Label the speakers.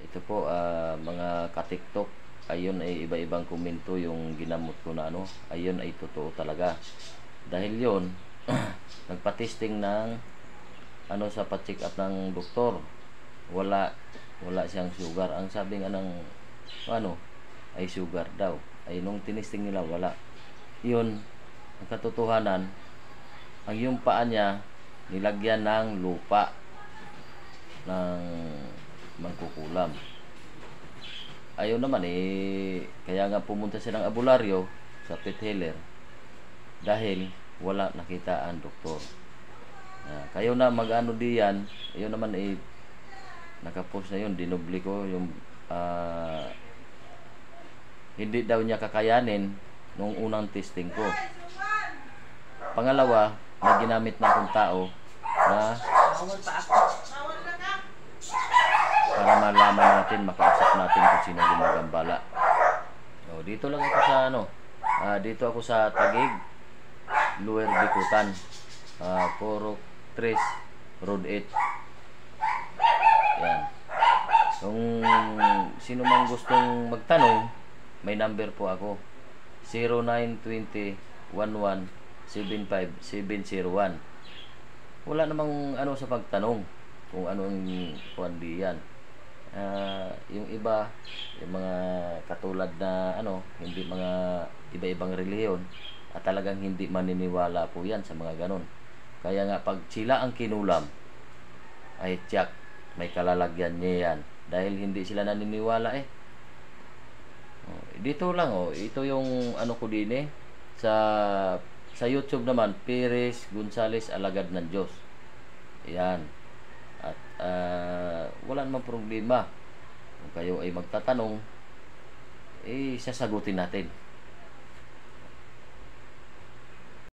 Speaker 1: Ito po, mga ka-TikTok, ayun ay iba-ibang komento yung ginamot ko na ano, ayun ay totoo talaga. Dahil yon nagpa-testing ng ano sa pa-check up ng doktor. Wala wala siyang sugar. Ang sabi nga ng ano ay sugar daw. Ay nung tinisting nila wala. Yun, ang katotohanan, ang yung paa niya nilagyan ng lupa ng mangkukulam. Ayaw naman kaya nga pumunta silang abularyo sa pet healer dahil wala nakita ang doktor. Kayo na mag-ano diyan, ayun naman nakapost na yun, dinubli ko yung hindi daw niya kakayanin nung unang testing ko. Pangalawa, may ginamit na akong tao na para malaman natin, makausap natin kung sino gumagambala. Dito lang ako sa dito ako sa Taguig, Lower Bikutan, 403 Road 8. Yan. Kung sino mang gustong magtanong, may number po ako. 0920 11 Wala namang ano sa pagtanong kung ano ang kundi yan. Yung iba, yung mga katulad na hindi mga iba-ibang reliyon at talagang hindi maniniwala po yan sa mga ganon. Kaya nga pag sila ang kinulam ay tiyak may kalalagyan niya yan dahil hindi sila naniniwala dito lang ito yung ano ko din sa YouTube naman, Perez Gonzales Alagad ng Diyos. Yan. At wala namang problema. Kung kayo ay magtatanong, sasagutin natin.